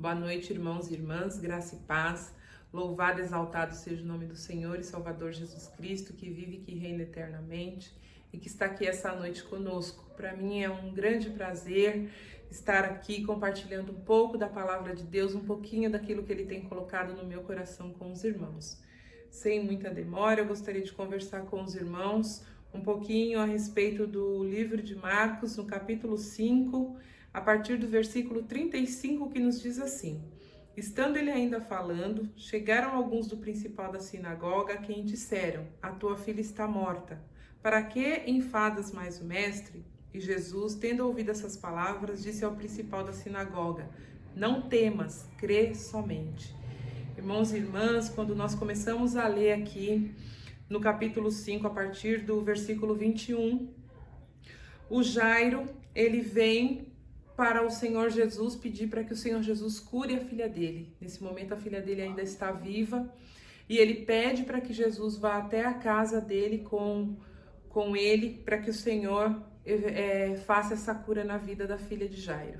Boa noite, irmãos e irmãs, graça e paz. Louvado, exaltado seja o nome do Senhor e Salvador Jesus Cristo, que vive e que reina eternamente e que está aqui essa noite conosco. Para mim é um grande prazer estar aqui compartilhando um pouco da palavra de Deus, um pouquinho daquilo que Ele tem colocado no meu coração com os irmãos. Sem muita demora, eu gostaria de conversar com os irmãos um pouquinho a respeito do livro de Marcos, no capítulo 5, a partir do versículo 35, que nos diz assim: Estando ele ainda falando, chegaram alguns do principal da sinagoga, a quem disseram: A tua filha está morta. Para que enfadas mais o mestre? E Jesus, tendo ouvido essas palavras, disse ao principal da sinagoga: Não temas, crê somente. Irmãos e irmãs, quando nós começamos a ler aqui no capítulo 5, a partir do versículo 21, o Jairo, ele vem para o Senhor Jesus pedir para que o Senhor Jesus cure a filha dele. Nesse momento a filha dele ainda está viva e ele pede para que Jesus vá até a casa dele com ele, para que o Senhor faça essa cura na vida da filha de Jairo.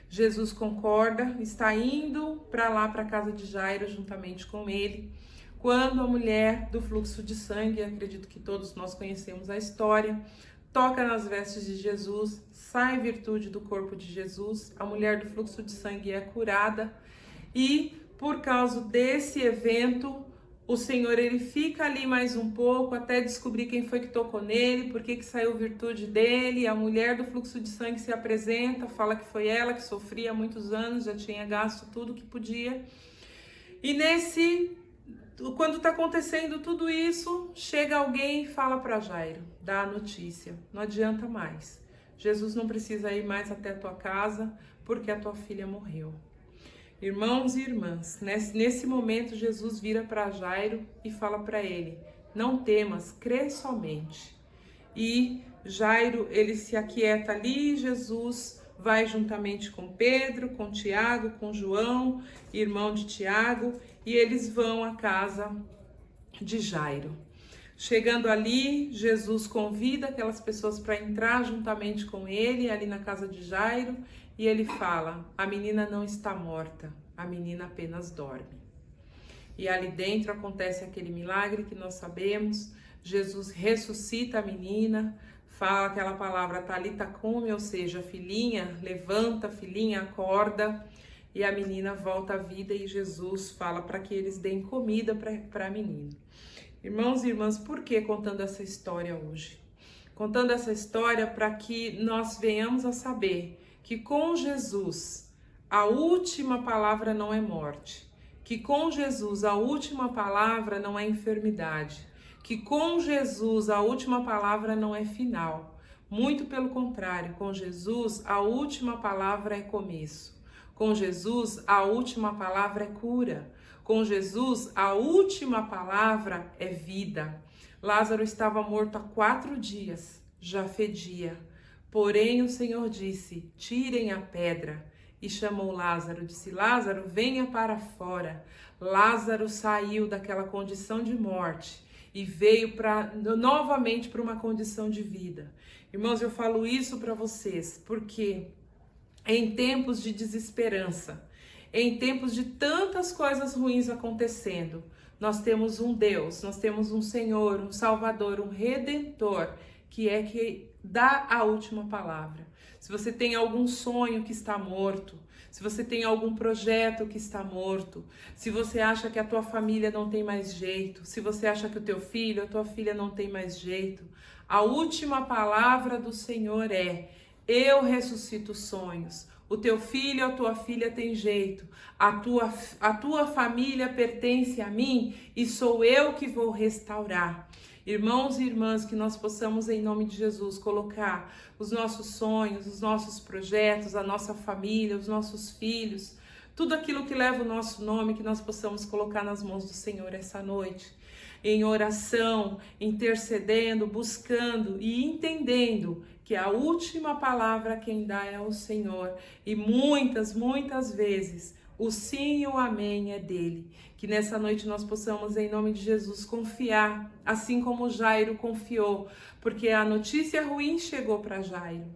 Jesus concorda, está indo para lá, para a casa de Jairo, juntamente com ele, quando a mulher do fluxo de sangue, acredito que todos nós conhecemos a história, toca nas vestes de Jesus, sai virtude do corpo de Jesus, a mulher do fluxo de sangue é curada e por causa desse evento, o Senhor ele fica ali mais um pouco até descobrir quem foi que tocou nele, por que saiu virtude dele. A mulher do fluxo de sangue se apresenta, fala que foi ela que sofria há muitos anos, já tinha gasto tudo que podia. E quando está acontecendo tudo isso, chega alguém e fala para Jairo, dá a notícia: não adianta mais, Jesus não precisa ir mais até a tua casa porque a tua filha morreu. Irmãos e irmãs, nesse momento Jesus vira para Jairo e fala para ele: não temas, crê somente. E Jairo, ele se aquieta ali, Jesus vai juntamente com Pedro, com Tiago, com João, irmão de Tiago, e eles vão à casa de Jairo. Chegando ali, Jesus convida aquelas pessoas para entrar juntamente com ele, ali na casa de Jairo, e ele fala: a menina não está morta, a menina apenas dorme. E ali dentro acontece aquele milagre que nós sabemos. Jesus ressuscita a menina, fala aquela palavra Talita cumi, ou seja, filhinha, levanta, filhinha, acorda, e a menina volta à vida e Jesus fala para que eles deem comida para a menina. Irmãos e irmãs, por que contando essa história hoje? Contando essa história para que nós venhamos a saber que com Jesus a última palavra não é morte, que com Jesus a última palavra não é enfermidade, que com Jesus a última palavra não é final. Muito pelo contrário, com Jesus a última palavra é começo. Com Jesus a última palavra é cura. Com Jesus a última palavra é vida. Lázaro estava morto há 4 dias, já fedia. Porém o Senhor disse: tirem a pedra. E chamou Lázaro, disse: Lázaro, venha para fora. Lázaro saiu daquela condição de morte e veio novamente para uma condição de vida. Irmãos, eu falo isso para vocês porque em tempos de desesperança, em tempos de tantas coisas ruins acontecendo, nós temos um Deus, nós temos um Senhor, um Salvador, um Redentor, que dá a última palavra. Se você tem algum sonho que está morto, se você tem algum projeto que está morto, se você acha que a tua família não tem mais jeito, se você acha que o teu filho, a tua filha não tem mais jeito, a última palavra do Senhor é: eu ressuscito sonhos. O teu filho, a tua filha tem jeito. A tua família pertence a mim e sou eu que vou restaurar. Irmãos e irmãs, que nós possamos, em nome de Jesus, colocar os nossos sonhos, os nossos projetos, a nossa família, os nossos filhos, tudo aquilo que leva o nosso nome, que nós possamos colocar nas mãos do Senhor essa noite, em oração, intercedendo, buscando e entendendo que a última palavra quem dá é o Senhor. E muitas, muitas vezes o sim e o amém é dele. Que nessa noite nós possamos, em nome de Jesus, confiar, assim como Jairo confiou, porque a notícia ruim chegou para Jairo.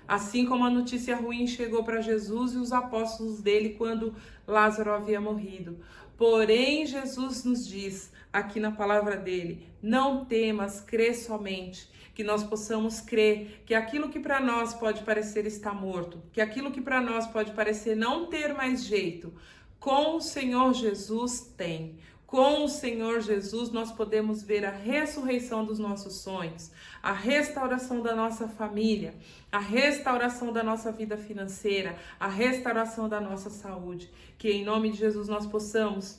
Assim como a notícia ruim chegou para Jesus e os apóstolos dele quando Lázaro havia morrido. Porém, Jesus nos diz aqui na palavra dele: não temas, crê somente. Que nós possamos crer que aquilo que para nós pode parecer estar morto, que aquilo que para nós pode parecer não ter mais jeito, com o Senhor Jesus tem. Com o Senhor Jesus nós podemos ver a ressurreição dos nossos sonhos, a restauração da nossa família, a restauração da nossa vida financeira, a restauração da nossa saúde. Que em nome de Jesus nós possamos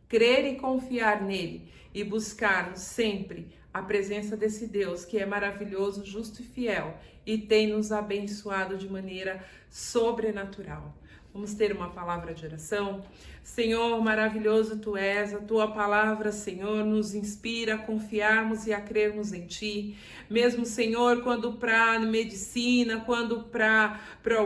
crer e confiar nele e buscarmos sempre a presença desse Deus que é maravilhoso, justo e fiel e tem nos abençoado de maneira sobrenatural. Vamos ter uma palavra de oração. Senhor, maravilhoso Tu és, a Tua palavra, Senhor, nos inspira a confiarmos e a crermos em Ti. Mesmo, Senhor, quando para a medicina, quando para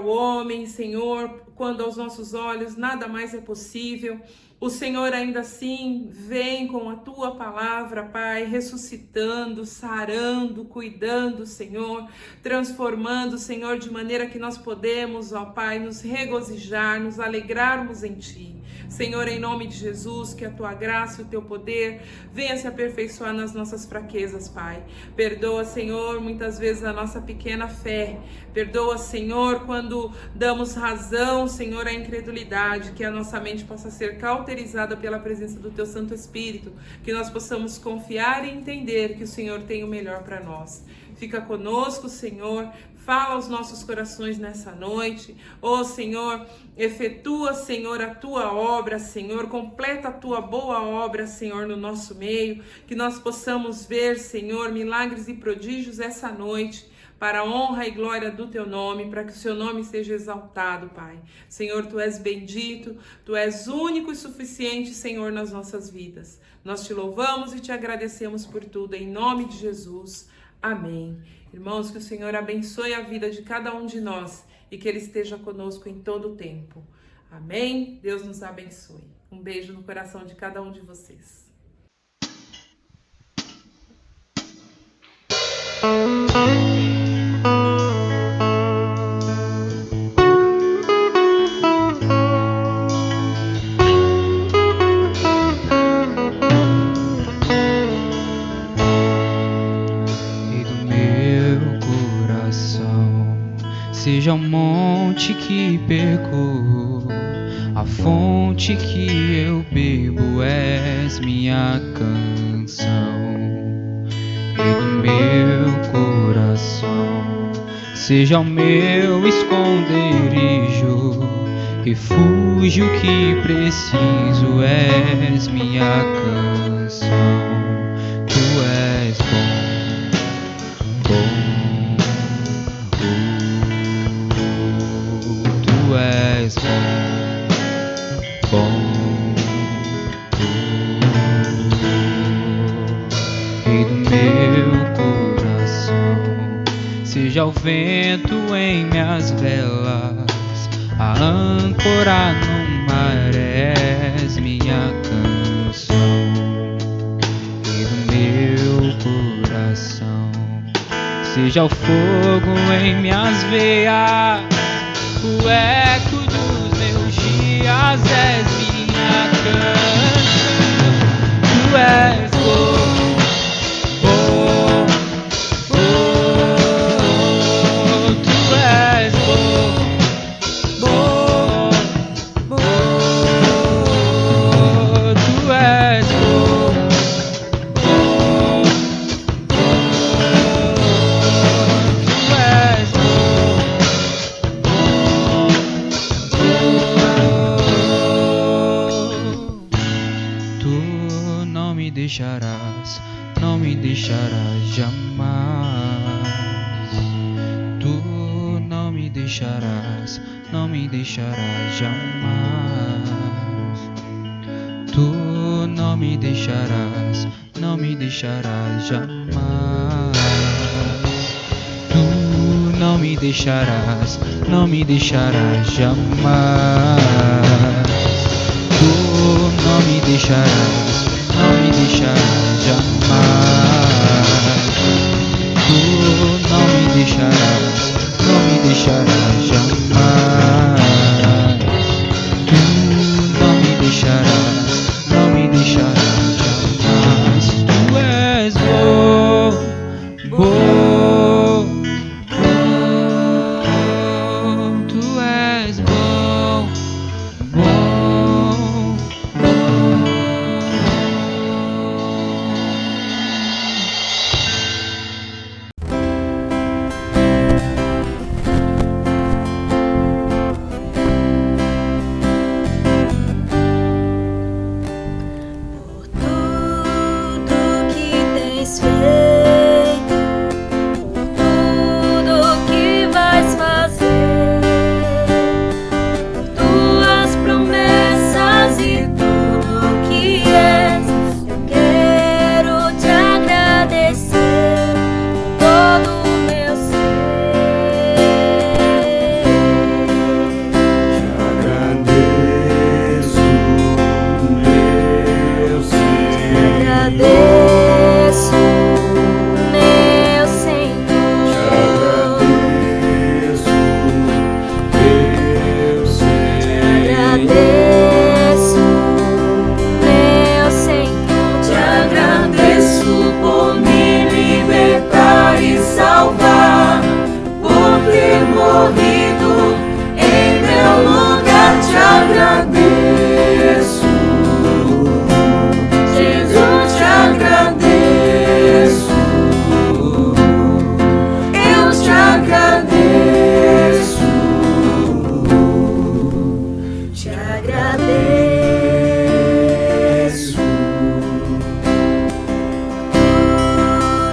o homem, Senhor, quando aos nossos olhos nada mais é possível, o Senhor ainda assim vem com a Tua palavra, Pai, ressuscitando, sarando, cuidando, Senhor, transformando, Senhor, de maneira que nós podemos, ó Pai, nos regozijar, nos alegrarmos em Ti. Senhor, em nome de Jesus, que a Tua graça e o Teu poder venha se aperfeiçoar nas nossas fraquezas, Pai. Perdoa, Senhor, muitas vezes a nossa pequena fé. Perdoa, Senhor, quando damos razão, Senhor, à incredulidade, que a nossa mente possa ser cauterizada pela presença do Teu Santo Espírito, que nós possamos confiar e entender que o Senhor tem o melhor para nós. Fica conosco, Senhor. Fala aos nossos corações nessa noite. Ó Senhor, efetua, Senhor, a Tua obra, Senhor. Completa a Tua boa obra, Senhor, no nosso meio. Que nós possamos ver, Senhor, milagres e prodígios essa noite, para a honra e glória do Teu nome, para que o Seu nome seja exaltado, Pai. Senhor, Tu és bendito, Tu és único e suficiente, Senhor, nas nossas vidas. Nós Te louvamos e Te agradecemos por tudo, em nome de Jesus. Amém. Irmãos, que o Senhor abençoe a vida de cada um de nós e que Ele esteja conosco em todo o tempo. Amém? Deus nos abençoe. Um beijo no coração de cada um de vocês. Seja o monte que percorro, a fonte que eu bebo, és minha canção. E do meu coração, seja o meu esconderijo, refúgio que preciso, és minha canção. Tu és bom, bom. Tu és bom, bom, Rei do meu coração. Seja o vento em minhas velas, a âncora no mar, és minha canção. Rei do meu coração. Seja o fogo em minhas veias, o eco dos meus dias, és minha canção. Tu és bom, bom, bom. Tu és bom, bom, bom. Tu és bom, bom, bom. Tu és bom. Tu não me deixarás, não me deixarás jamais. Tu não me deixarás, não me deixarás jamais. Tu não me deixarás, não me deixarás jamais. Tu não me deixarás, não me deixarás jamais. Tu não me deixarás, não me deixarás jamais. Tu não me deixarás, não me agradeço, meu Senhor. Te agradeço por me libertar e salvar, por ter morrido em meu lugar. Te agradeço, Jesus, te agradeço, eu te agradeço, te agradeço.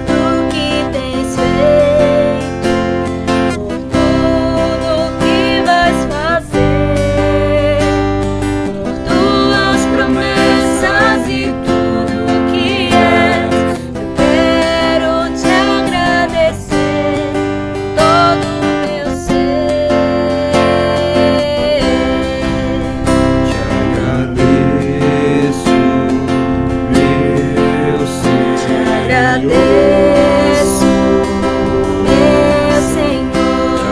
Tudo que tens feito, por tudo que vais fazer, por tuas promessas e tudo que és, eu quero te agradecer, todo o meu ser. Te agradeço, meu Senhor. Te agradeço, meu Senhor. Te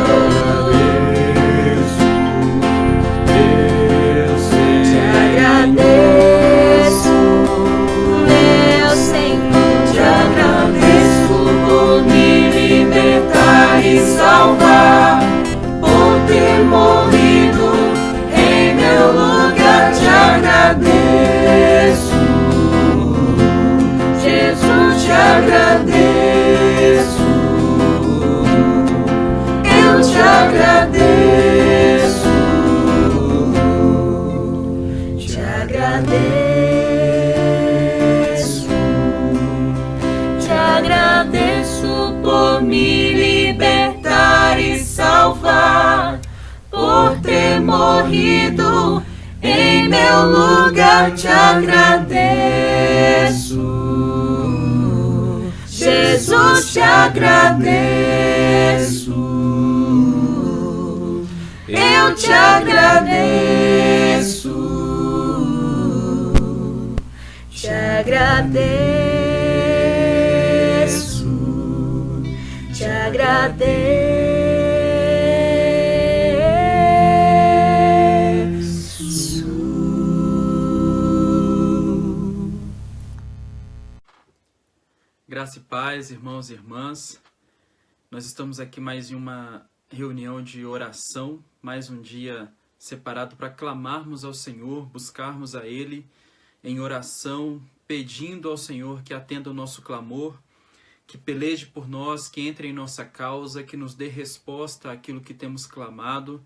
Agradeço, meu Senhor. Te agradeço por me libertar e salvar, por ter morrido em meu lugar. Te agradeço, Jesus, te agradeço, eu te agradeço, te agradeço, te agradeço por me libertar e salvar, por ter morrido em meu lugar. Te agradeço, Jesus, te agradeço, eu te agradeço, te agradeço, te agradeço. Graça e paz, irmãos e irmãs. Nós estamos aqui mais em uma reunião de oração, mais um dia separado para clamarmos ao Senhor, buscarmos a Ele em oração, pedindo ao Senhor que atenda o nosso clamor, que peleje por nós, que entre em nossa causa, que nos dê resposta àquilo que temos clamado.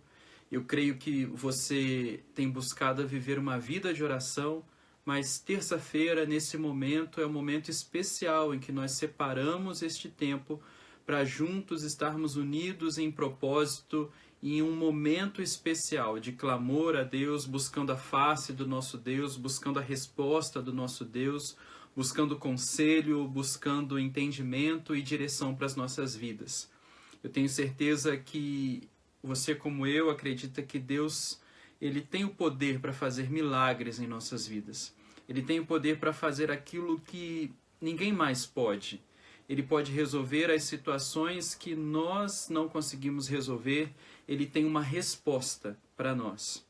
Eu creio que você tem buscado a viver uma vida de oração, mas terça-feira, nesse momento, é um momento especial em que nós separamos este tempo para juntos estarmos unidos em propósito e em um momento especial de clamor a Deus, buscando a face do nosso Deus, buscando a resposta do nosso Deus, buscando conselho, buscando entendimento e direção para as nossas vidas. Eu tenho certeza que você, como eu, acredita que Deus, Ele tem o poder para fazer milagres em nossas vidas. Ele tem o poder para fazer aquilo que ninguém mais pode. Ele pode resolver as situações que nós não conseguimos resolver. Ele tem uma resposta para nós.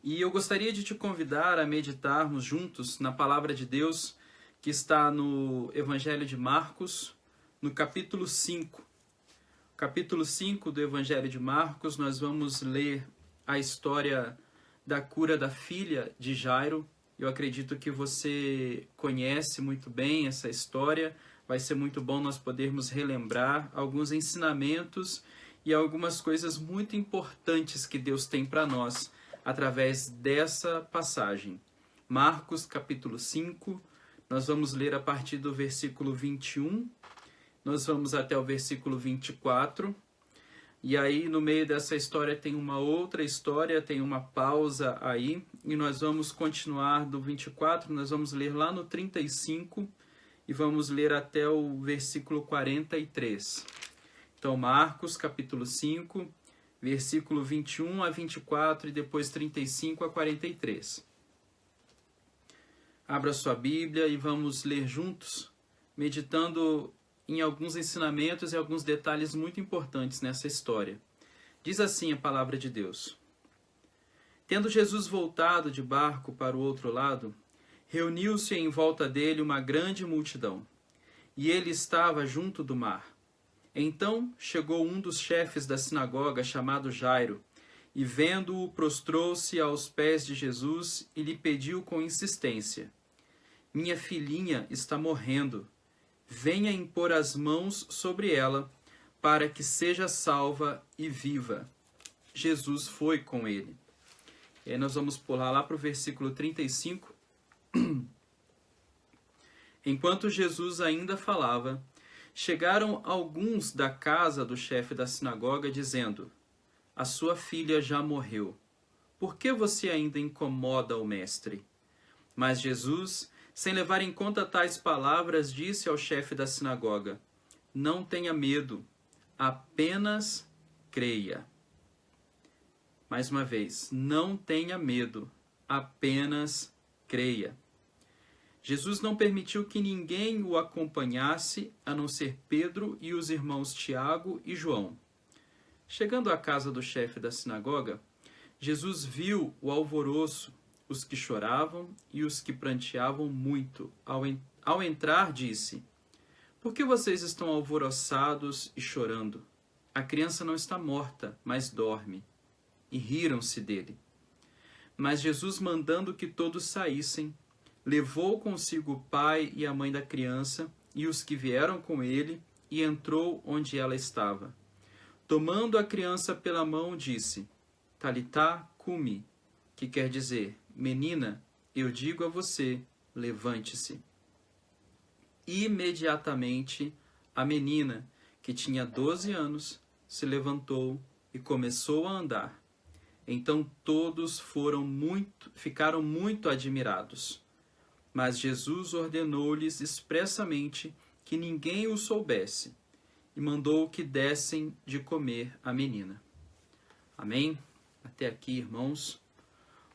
E eu gostaria de te convidar a meditarmos juntos na palavra de Deus que está no Evangelho de Marcos, no capítulo 5. Capítulo 5 do Evangelho de Marcos, nós vamos ler a história da cura da filha de Jairo. Eu acredito que você conhece muito bem essa história. Vai ser muito bom nós podermos relembrar alguns ensinamentos e algumas coisas muito importantes que Deus tem para nós através dessa passagem. Marcos, capítulo 5, nós vamos ler a partir do versículo 21, nós vamos até o versículo 24, e aí no meio dessa história tem uma outra história, tem uma pausa aí, e nós vamos continuar do 24, nós vamos ler lá no 35, e vamos ler até o versículo 43. Então, Marcos, capítulo 5, versículo 21 a 24 e depois 35 a 43. Abra sua Bíblia e vamos ler juntos, meditando em alguns ensinamentos e alguns detalhes muito importantes nessa história. Diz assim a palavra de Deus. Tendo Jesus voltado de barco para o outro lado, reuniu-se em volta dele uma grande multidão, e ele estava junto do mar. Então chegou um dos chefes da sinagoga, chamado Jairo, e vendo-o, prostrou-se aos pés de Jesus e lhe pediu com insistência: minha filhinha está morrendo. Venha impor as mãos sobre ela, para que seja salva e viva. Jesus foi com ele. E aí nós vamos pular lá para o versículo 35. Enquanto Jesus ainda falava, chegaram alguns da casa do chefe da sinagoga, dizendo: a sua filha já morreu. Por que você ainda incomoda o mestre? Mas Jesus, sem levar em conta tais palavras, disse ao chefe da sinagoga: não tenha medo, apenas creia. Mais uma vez, não tenha medo, apenas creia. Jesus não permitiu que ninguém o acompanhasse, a não ser Pedro e os irmãos Tiago e João. Chegando à casa do chefe da sinagoga, Jesus viu o alvoroço, os que choravam e os que pranteavam muito. Ao entrar, disse: por que vocês estão alvoroçados e chorando? A criança não está morta, mas dorme. E riram-se dele. Mas Jesus, mandando que todos saíssem, levou consigo o pai e a mãe da criança e os que vieram com ele, e entrou onde ela estava. Tomando a criança pela mão, disse: Talitá cumi, que quer dizer: menina, eu digo a você, levante-se. Imediatamente, a menina, que tinha 12 anos, se levantou e começou a andar. Então todos ficaram muito admirados. Mas Jesus ordenou-lhes expressamente que ninguém o soubesse, e mandou que dessem de comer à menina. Amém? Até aqui, irmãos.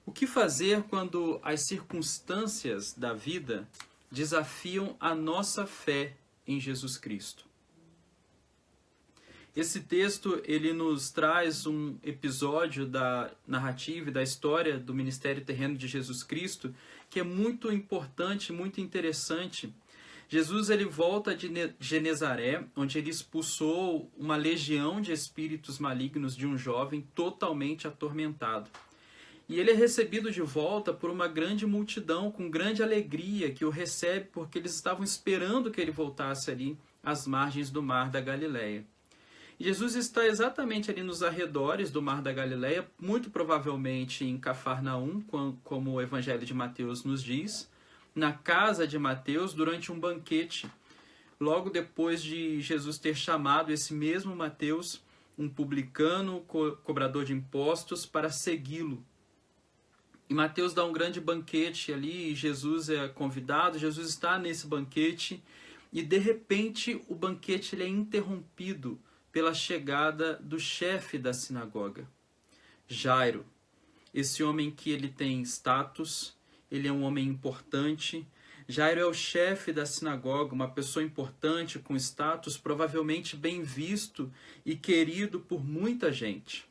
O que fazer quando as circunstâncias da vida desafiam a nossa fé em Jesus Cristo? Esse texto, ele nos traz um episódio da narrativa e da história do ministério terreno de Jesus Cristo, que é muito importante, muito interessante. Jesus, ele volta de Genezaré, onde ele expulsou uma legião de espíritos malignos de um jovem totalmente atormentado. E ele é recebido de volta por uma grande multidão, com grande alegria, que o recebe porque eles estavam esperando que ele voltasse ali às margens do Mar da Galileia. Jesus está exatamente ali nos arredores do Mar da Galileia, muito provavelmente em Cafarnaum, como o Evangelho de Mateus nos diz, na casa de Mateus, durante um banquete, logo depois de Jesus ter chamado esse mesmo Mateus, um publicano, cobrador de impostos, para segui-lo. E Mateus dá um grande banquete ali, e Jesus é convidado, Jesus está nesse banquete, e de repente o banquete ele é interrompido pela chegada do chefe da sinagoga, Jairo. Esse homem que ele tem status, ele é um homem importante. Jairo é o chefe da sinagoga, uma pessoa importante, com status, provavelmente bem visto e querido por muita gente.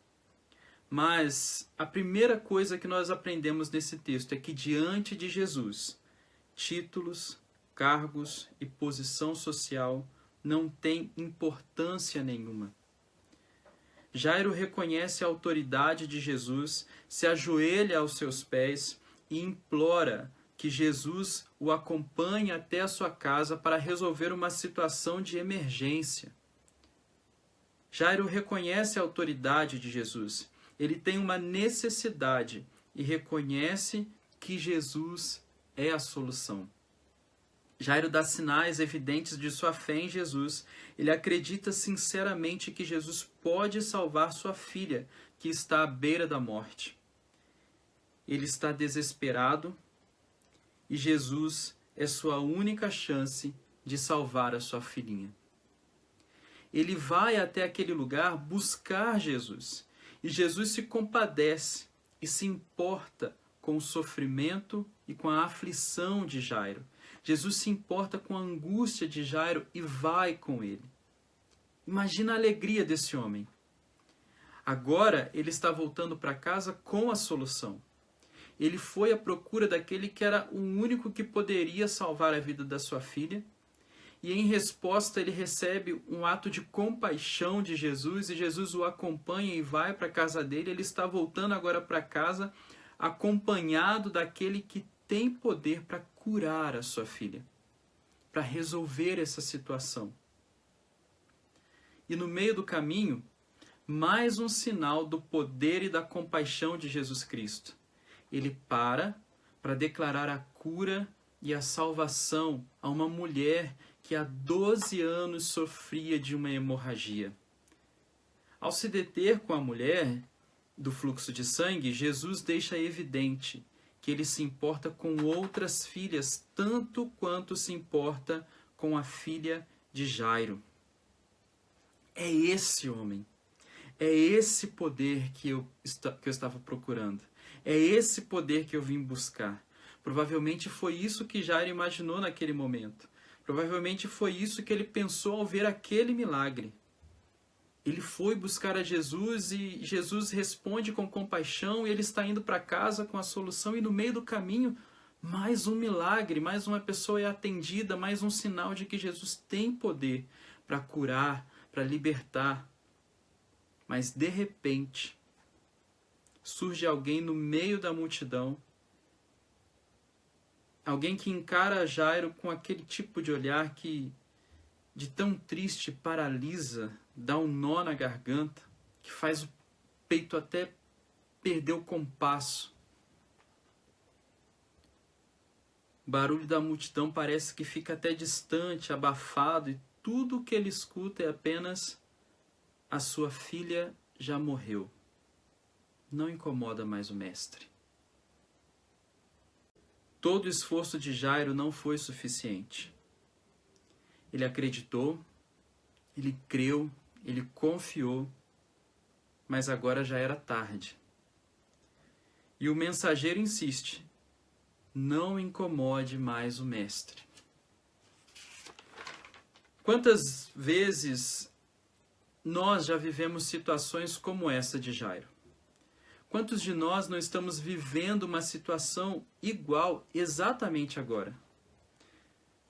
Mas a primeira coisa que nós aprendemos nesse texto é que diante de Jesus, títulos, cargos e posição social não tem importância nenhuma. Jairo reconhece a autoridade de Jesus, se ajoelha aos seus pés e implora que Jesus o acompanhe até a sua casa para resolver uma situação de emergência. Jairo reconhece a autoridade de Jesus. Ele tem uma necessidade e reconhece que Jesus é a solução. Jairo dá sinais evidentes de sua fé em Jesus. Ele acredita sinceramente que Jesus pode salvar sua filha, que está à beira da morte. Ele está desesperado e Jesus é sua única chance de salvar a sua filhinha. Ele vai até aquele lugar buscar Jesus. E Jesus se compadece e se importa com o sofrimento e com a aflição de Jairo. Jesus se importa com a angústia de Jairo e vai com ele. Imagina a alegria desse homem. Agora ele está voltando para casa com a solução. Ele foi à procura daquele que era o único que poderia salvar a vida da sua filha. E em resposta ele recebe um ato de compaixão de Jesus, e Jesus o acompanha e vai para a casa dele. Ele está voltando agora para casa acompanhado daquele que tem poder para curar a sua filha, para resolver essa situação. E no meio do caminho, mais um sinal do poder e da compaixão de Jesus Cristo. Ele para declarar a cura e a salvação a uma mulher que há 12 anos sofria de uma hemorragia. Ao se deter com a mulher do fluxo de sangue, Jesus deixa evidente que ele se importa com outras filhas tanto quanto se importa com a filha de Jairo. É esse homem, é esse poder que eu estava procurando, é esse poder que eu vim buscar. Provavelmente foi isso que Jairo imaginou naquele momento. Provavelmente foi isso que ele pensou ao ver aquele milagre. Ele foi buscar a Jesus e Jesus responde com compaixão, e ele está indo para casa com a solução, e no meio do caminho, mais um milagre, mais uma pessoa é atendida, mais um sinal de que Jesus tem poder para curar, para libertar. Mas de repente, surge alguém no meio da multidão, alguém que encara Jairo com aquele tipo de olhar que, de tão triste, paralisa, dá um nó na garganta, que faz o peito até perder o compasso. O barulho da multidão parece que fica até distante, abafado, e tudo o que ele escuta é apenas: a sua filha já morreu. Não incomoda mais o mestre. Todo o esforço de Jairo não foi suficiente. Ele acreditou, ele creu, ele confiou, mas agora já era tarde. E o mensageiro insiste: não incomode mais o mestre. Quantas vezes nós já vivemos situações como essa de Jairo? Quantos de nós não estamos vivendo uma situação igual exatamente agora?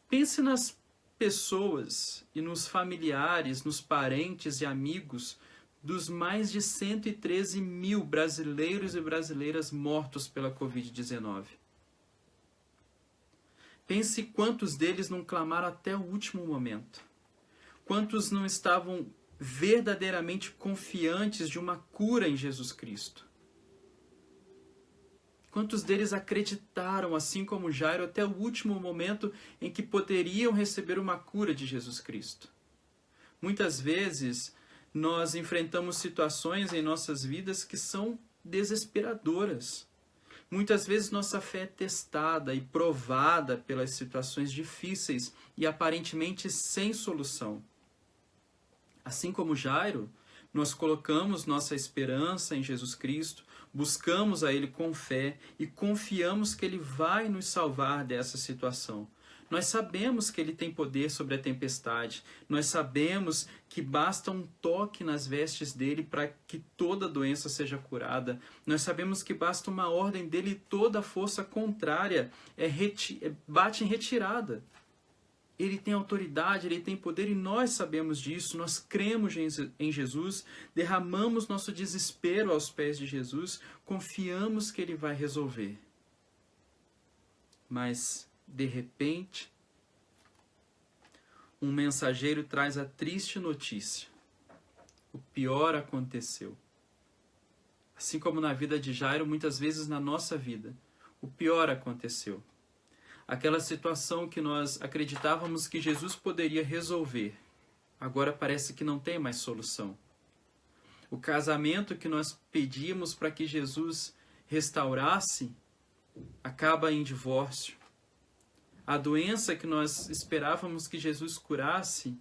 Pense nas pessoas e nos familiares, nos parentes e amigos dos mais de 113 mil brasileiros e brasileiras mortos pela Covid-19. Pense quantos deles não clamaram até o último momento. Quantos não estavam verdadeiramente confiantes de uma cura em Jesus Cristo. Quantos deles acreditaram, assim como Jairo, até o último momento em que poderiam receber uma cura de Jesus Cristo? Muitas vezes, nós enfrentamos situações em nossas vidas que são desesperadoras. Muitas vezes nossa fé é testada e provada pelas situações difíceis e aparentemente sem solução. Assim como Jairo, nós colocamos nossa esperança em Jesus Cristo, buscamos a Ele com fé e confiamos que Ele vai nos salvar dessa situação. Nós sabemos que Ele tem poder sobre a tempestade. Nós sabemos que basta um toque nas vestes dEle para que toda doença seja curada. Nós sabemos que basta uma ordem dEle e toda a força contrária bate em retirada. Ele tem autoridade, Ele tem poder e nós sabemos disso, nós cremos em Jesus, derramamos nosso desespero aos pés de Jesus, confiamos que Ele vai resolver. Mas, de repente, um mensageiro traz a triste notícia. O pior aconteceu. Assim como na vida de Jairo, muitas vezes na nossa vida, o pior aconteceu. Aquela situação que nós acreditávamos que Jesus poderia resolver, agora parece que não tem mais solução. O casamento que nós pedíamos para que Jesus restaurasse, acaba em divórcio. A doença que nós esperávamos que Jesus curasse,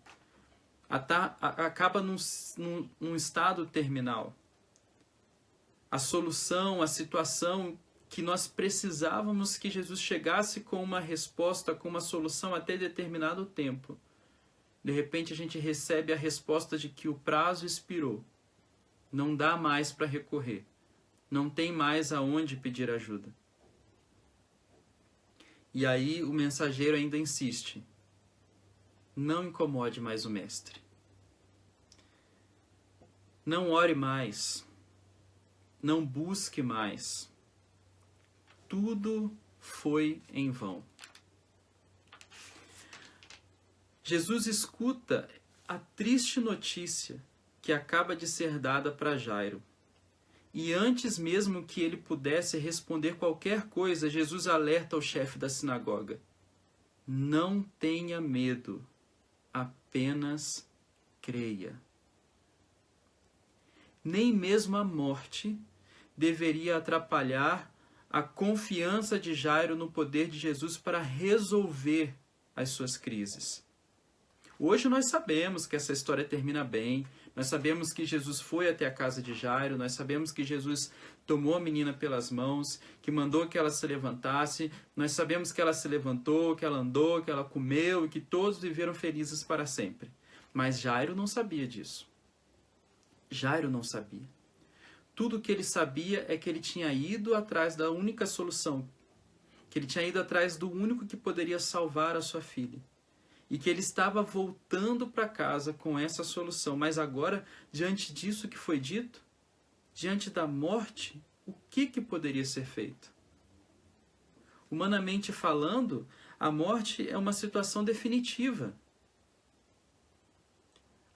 acaba num estado terminal. A solução, a situação que nós precisávamos que Jesus chegasse com uma resposta, com uma solução até determinado tempo. De repente a gente recebe a resposta de que o prazo expirou Não dá mais para recorrer. Não tem mais aonde pedir ajuda. E aí o mensageiro ainda insiste. Não incomode mais o mestre. Não ore mais. Não busque mais. Tudo foi em vão. Jesus escuta a triste notícia que acaba de ser dada para Jairo. E antes mesmo que ele pudesse responder qualquer coisa, Jesus alerta o chefe da sinagoga. Não tenha medo, apenas creia. Nem mesmo a morte deveria atrapalhar a confiança de Jairo no poder de Jesus para resolver as suas crises. Hoje nós sabemos que essa história termina bem, nós sabemos que Jesus foi até a casa de Jairo, nós sabemos que Jesus tomou a menina pelas mãos, que mandou que ela se levantasse, nós sabemos que ela se levantou, que ela andou, que ela comeu e que todos viveram felizes para sempre. Mas Jairo não sabia disso. Jairo não sabia. Tudo o que ele sabia é que ele tinha ido atrás da única solução, que ele tinha ido atrás do único que poderia salvar a sua filha. E que ele estava voltando para casa com essa solução. Mas agora, diante disso que foi dito, diante da morte, o que poderia ser feito? Humanamente falando, a morte é uma situação definitiva.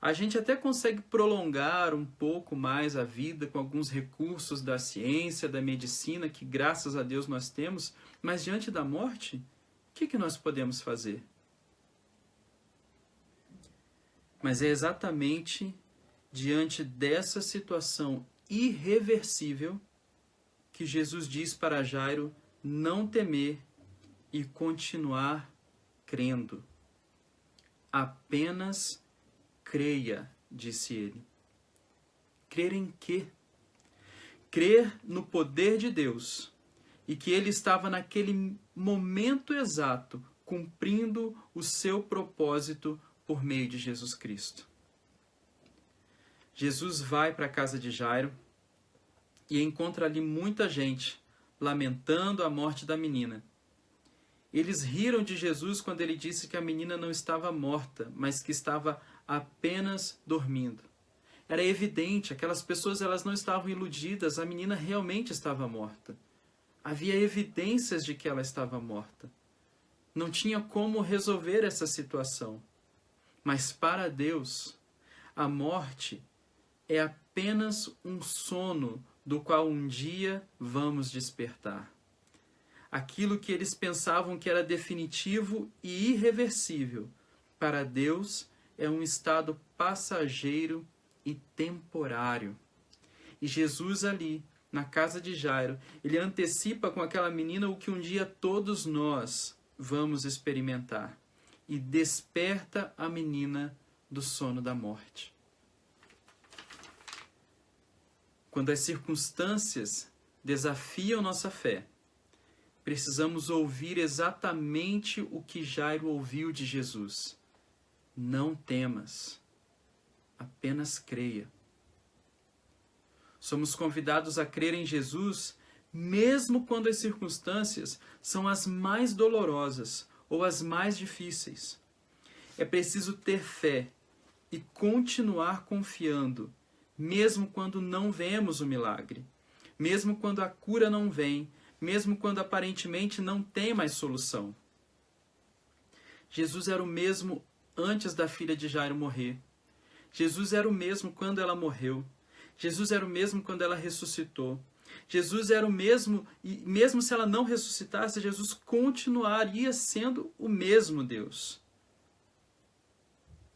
A gente até consegue prolongar um pouco mais a vida com alguns recursos da ciência, da medicina, que graças a Deus nós temos, mas diante da morte, o que nós podemos fazer? Mas é exatamente diante dessa situação irreversível que Jesus diz para Jairo não temer e continuar crendo. Apenas creia, disse ele. Crer em quê? Crer no poder de Deus e que ele estava naquele momento exato cumprindo o seu propósito por meio de Jesus Cristo. Jesus vai para a casa de Jairo e encontra ali muita gente lamentando a morte da menina. Eles riram de Jesus quando ele disse que a menina não estava morta, mas que estava apenas dormindo. Era evidente, aquelas pessoas elas não estavam iludidas, a menina realmente estava morta. Havia evidências de que ela estava morta. Não tinha como resolver essa situação. Mas para Deus, a morte é apenas um sono do qual um dia vamos despertar. Aquilo que eles pensavam que era definitivo e irreversível, para Deus é um estado passageiro e temporário. E Jesus ali, na casa de Jairo, ele antecipa com aquela menina o que um dia todos nós vamos experimentar. E desperta a menina do sono da morte. Quando as circunstâncias desafiam nossa fé, precisamos ouvir exatamente o que Jairo ouviu de Jesus. Não temas, apenas creia. Somos convidados a crer em Jesus, mesmo quando as circunstâncias são as mais dolorosas ou as mais difíceis. É preciso ter fé e continuar confiando, mesmo quando não vemos o milagre, mesmo quando a cura não vem, mesmo quando aparentemente não tem mais solução. Jesus era o mesmo antes da filha de Jairo morrer. Jesus era o mesmo quando ela morreu. Jesus era o mesmo quando ela ressuscitou. Jesus era o mesmo, e mesmo se ela não ressuscitasse, Jesus continuaria sendo o mesmo Deus.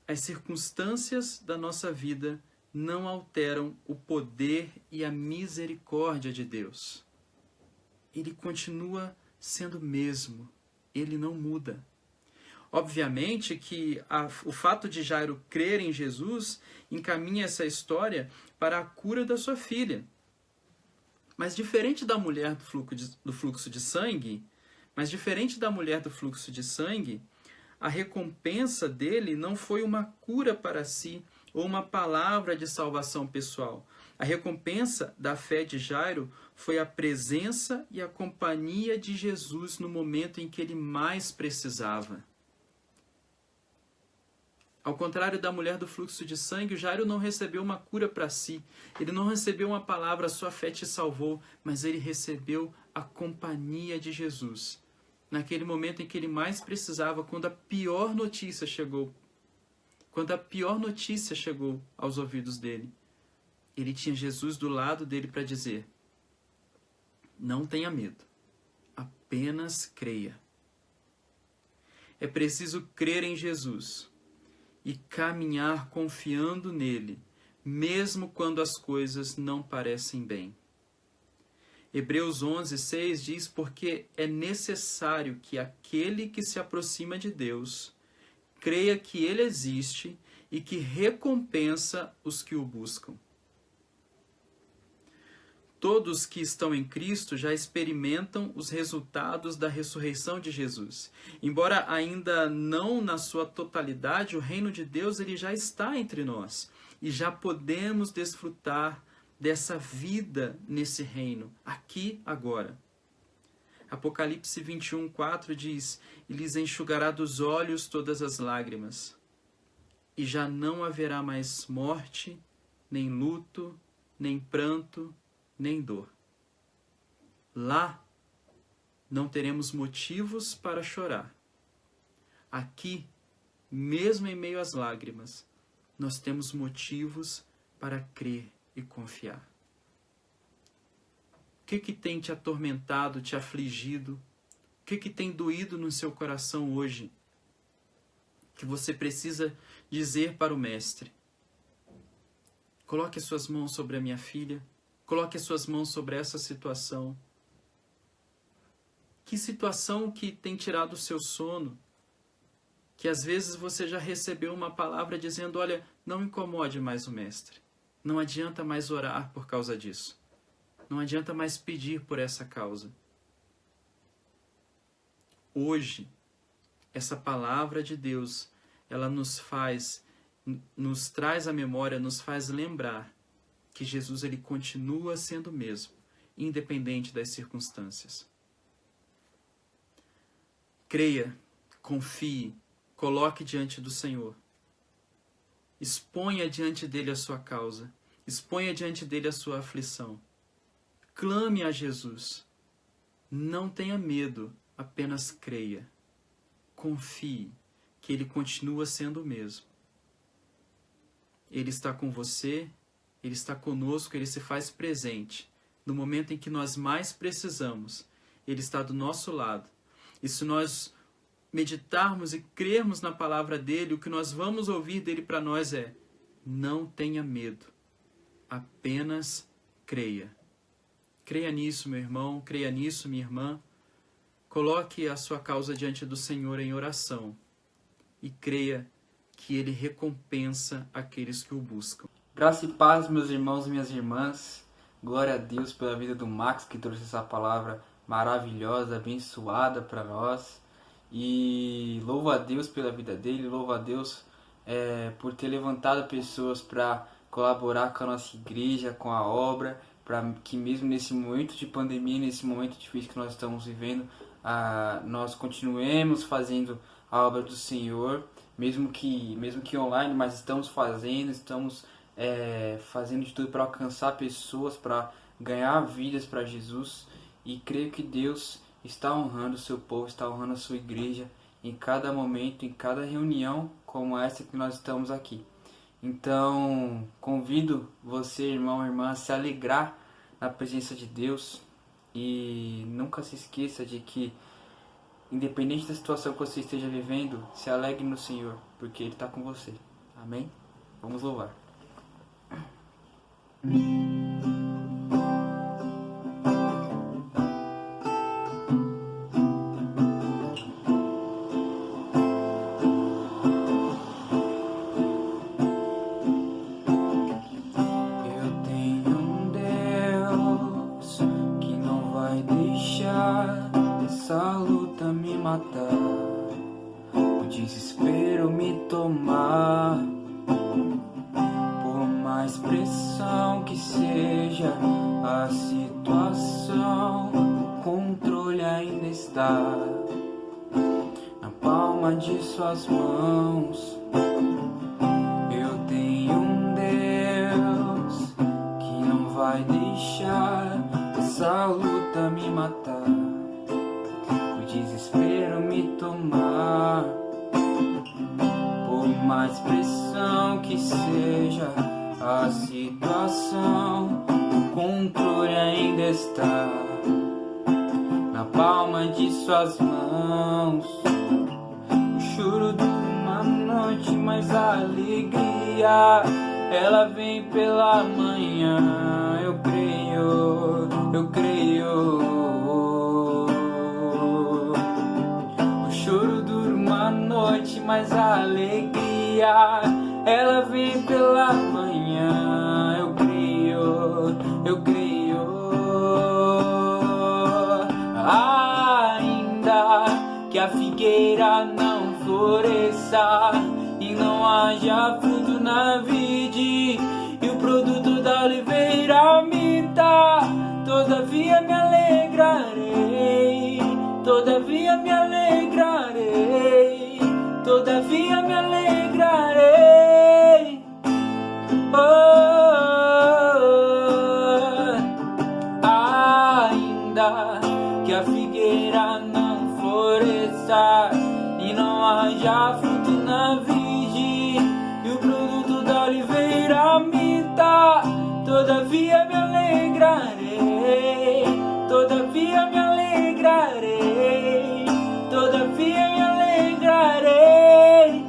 As circunstâncias da nossa vida não alteram o poder e a misericórdia de Deus. Ele continua sendo o mesmo, ele não muda. Obviamente que o fato de Jairo crer em Jesus encaminha essa história para a cura da sua filha. Mas diferente da mulher do fluxo de sangue, a recompensa dele não foi uma cura para si ou uma palavra de salvação pessoal. A recompensa da fé de Jairo foi a presença e a companhia de Jesus no momento em que ele mais precisava. Ao contrário da mulher do fluxo de sangue, o Jairo não recebeu uma cura para si. Ele não recebeu uma palavra, sua fé te salvou, mas ele recebeu a companhia de Jesus. Naquele momento em que ele mais precisava, quando a pior notícia chegou. Quando a pior notícia chegou aos ouvidos dele. Ele tinha Jesus do lado dele para dizer: não tenha medo, apenas creia. É preciso crer em Jesus e caminhar confiando nele, mesmo quando as coisas não parecem bem. Hebreus 11:6 diz: porque é necessário que aquele que se aproxima de Deus creia que ele existe e que recompensa os que o buscam. Todos que estão em Cristo já experimentam os resultados da ressurreição de Jesus. Embora ainda não na sua totalidade, o reino de Deus ele já está entre nós. E já podemos desfrutar dessa vida nesse reino, aqui, agora. Apocalipse 21:4 diz: e lhes enxugará dos olhos todas as lágrimas. E já não haverá mais morte, nem luto, nem pranto, nem dor. Lá não teremos motivos para chorar. Aqui, mesmo em meio às lágrimas, nós temos motivos para crer e confiar. O que tem te atormentado, te afligido? O que tem doído no seu coração hoje? Que você precisa dizer para o Mestre: coloque as suas mãos sobre a minha filha. Coloque as suas mãos sobre essa situação. Que situação que tem tirado o seu sono? Que às vezes você já recebeu uma palavra dizendo: olha, não incomode mais o Mestre. Não adianta mais orar por causa disso. Não adianta mais pedir por essa causa. Hoje, essa palavra de Deus, ela nos traz à memória, nos faz lembrar que Jesus ele continua sendo o mesmo, independente das circunstâncias. Creia, confie, coloque diante do Senhor. Exponha diante dele a sua causa. Exponha diante dele a sua aflição. Clame a Jesus. Não tenha medo, apenas creia. Confie que ele continua sendo o mesmo. Ele está com você. Ele está conosco, ele se faz presente. No momento em que nós mais precisamos, ele está do nosso lado. E se nós meditarmos e crermos na palavra dele, o que nós vamos ouvir dele para nós é: não tenha medo, apenas creia. Creia nisso, meu irmão, creia nisso, minha irmã. Coloque a sua causa diante do Senhor em oração e creia que ele recompensa aqueles que o buscam. Graça e paz, meus irmãos e minhas irmãs. Glória a Deus pela vida do Max, que trouxe essa palavra maravilhosa, abençoada para nós. E louvo a Deus pela vida dele, louvo a Deus por ter levantado pessoas para colaborar com a nossa igreja, com a obra, para que mesmo nesse momento de pandemia, nesse momento difícil que nós estamos vivendo, nós continuemos fazendo a obra do Senhor, mesmo que online, mas estamos fazendo de tudo para alcançar pessoas, para ganhar vidas para Jesus, e creio que Deus está honrando o seu povo, está honrando a sua igreja em cada momento, em cada reunião como essa que nós estamos aqui. Então, convido você, irmão, irmã, a se alegrar na presença de Deus e nunca se esqueça de que, independente da situação que você esteja vivendo, se alegre no Senhor, porque Ele está com você. Amém? Vamos louvar. Eu tenho um Deus que não vai deixar essa luta me matar, o desespero me tomar. Por mais mais pressão que seja a situação, o controle ainda está na palma de suas mãos. Eu tenho um Deus que não vai deixar essa luta me matar, o desespero me tomar. Por mais pressão que seja a situação, o controle ainda está na palma de suas mãos. O choro dura uma noite, mas a alegria ela vem pela manhã. Eu creio, eu creio. O choro dura uma noite, mas a alegria ela vem pela manhã. Eu creio, eu creio. Ainda que a figueira não floresça e não haja fruto na vide, e o produto da oliveira minta, todavia me alegrarei, todavia me alegrarei, todavia me alegrarei. Ainda que a figueira não floresça e não haja fruto na vide, e o produto da oliveira minta, todavia me alegrarei, todavia me alegrarei, todavia me alegrarei.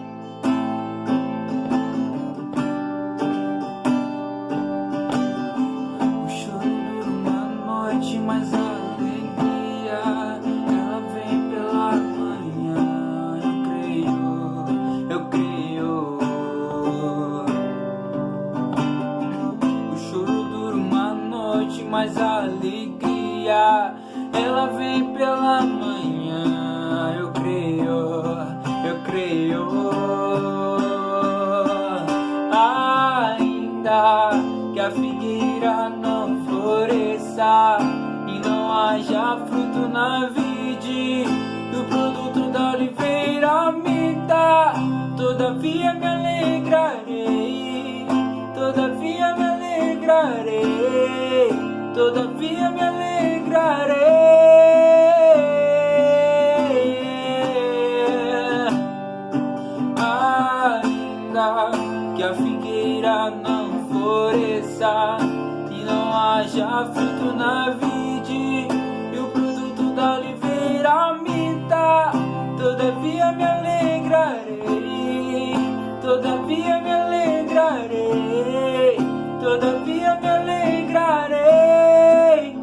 O choro dura uma noite, mas a alegria ela vem pela manhã. Eu creio. O choro dura uma noite, mas a alegria ela vem pela manhã. Eu creio, eu creio. Ainda que a figueira não floresça e não haja fruto na vide, e o produto da oliveira minta, todavia me alegrarei, todavia me alegrarei, todavia me alegrarei. Ainda que a figueira não floresça e não haja fruto na vide, e o produto da oliveira minta, todavia me alegrarei, todavia me alegrarei, todavia me alegrarei.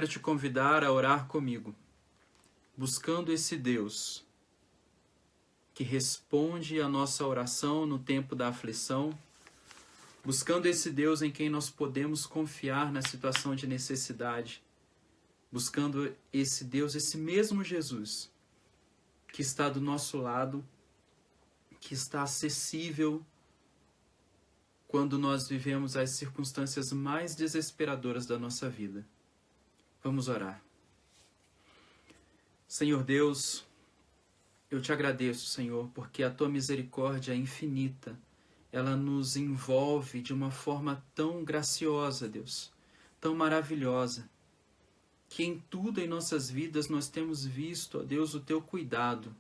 quero te convidar a orar comigo, buscando esse Deus que responde a nossa oração no tempo da aflição, buscando esse Deus em quem nós podemos confiar na situação de necessidade, buscando esse Deus, esse mesmo Jesus, que está do nosso lado, que está acessível quando nós vivemos as circunstâncias mais desesperadoras da nossa vida. Vamos orar. Senhor Deus, eu te agradeço, Senhor, porque a tua misericórdia é infinita. Ela nos envolve de uma forma tão graciosa, Deus, tão maravilhosa, que em tudo em nossas vidas nós temos visto, ó Deus, o teu cuidado.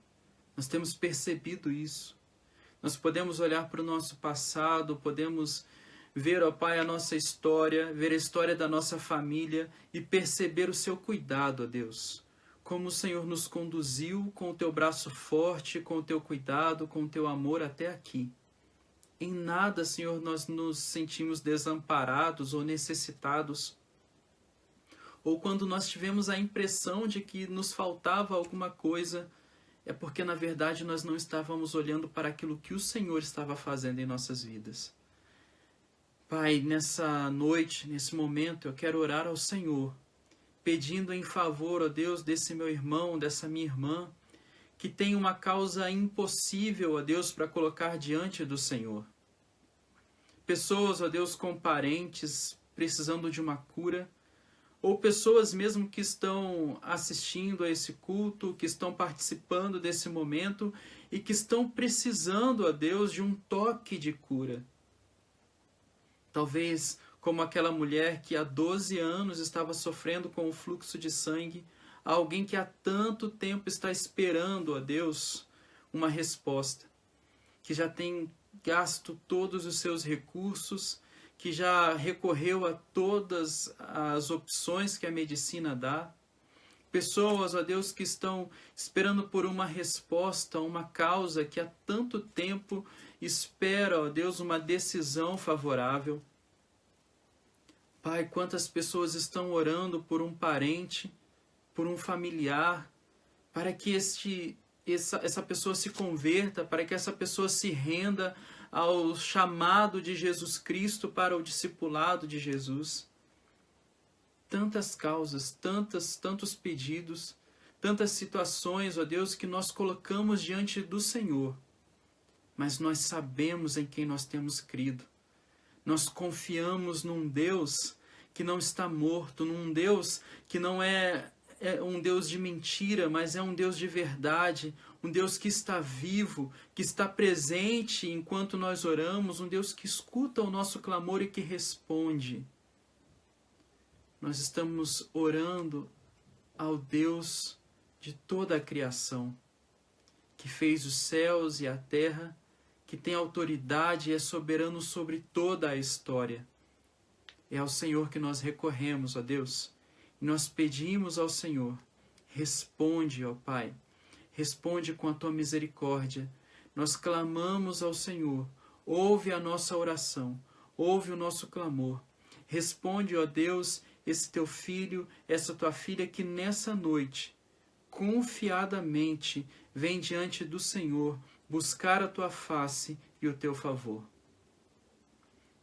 Nós temos percebido isso. Nós podemos olhar para o nosso passado, podemos ver, ó Pai, a nossa história, ver a história da nossa família e perceber o seu cuidado, ó Deus. Como o Senhor nos conduziu com o teu braço forte, com o teu cuidado, com o teu amor até aqui. Em nada, Senhor, nós nos sentimos desamparados ou necessitados. Ou quando nós tivemos a impressão de que nos faltava alguma coisa, é porque, na verdade, nós não estávamos olhando para aquilo que o Senhor estava fazendo em nossas vidas. Pai, nessa noite, nesse momento, eu quero orar ao Senhor, pedindo em favor, ó Deus, desse meu irmão, dessa minha irmã, que tem uma causa impossível, ó Deus, para colocar diante do Senhor. Pessoas, ó Deus, com parentes precisando de uma cura, ou pessoas mesmo que estão assistindo a esse culto, que estão participando desse momento e que estão precisando, ó Deus, de um toque de cura. Talvez como aquela mulher que há 12 anos estava sofrendo com o fluxo de sangue, alguém que há tanto tempo está esperando a Deus uma resposta, que já tem gasto todos os seus recursos, que já recorreu a todas as opções que a medicina dá. Pessoas, ó Deus, que estão esperando por uma resposta, uma causa que há tanto tempo espera, ó Deus, uma decisão favorável. Pai, quantas pessoas estão orando por um parente, por um familiar, para que essa pessoa se converta, para que essa pessoa se renda ao chamado de Jesus Cristo para o discipulado de Jesus. Tantas causas, tantos pedidos, tantas situações, ó Deus, que nós colocamos diante do Senhor. Mas nós sabemos em quem nós temos crido. Nós confiamos num Deus que não está morto, num Deus que não é um Deus de mentira, mas é um Deus de verdade, um Deus que está vivo, que está presente enquanto nós oramos, um Deus que escuta o nosso clamor e que responde. Nós estamos orando ao Deus de toda a criação, que fez os céus e a terra, que tem autoridade e é soberano sobre toda a história. É ao Senhor que nós recorremos, ó Deus, e nós pedimos ao Senhor, responde, ó Pai, responde com a tua misericórdia. Nós clamamos ao Senhor, ouve a nossa oração, ouve o nosso clamor. Responde, ó Deus, esse teu filho, essa tua filha que nessa noite, confiadamente, vem diante do Senhor buscar a tua face e o teu favor.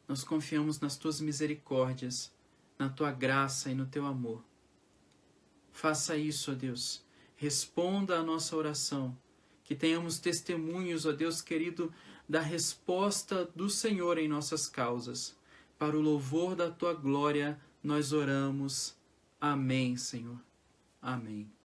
Nós confiamos nas tuas misericórdias, na tua graça e no teu amor. Faça isso, ó Deus. Responda a nossa oração. Que tenhamos testemunhos, ó Deus querido, da resposta do Senhor em nossas causas. Para o louvor da tua glória, nós oramos. Amém, Senhor. Amém.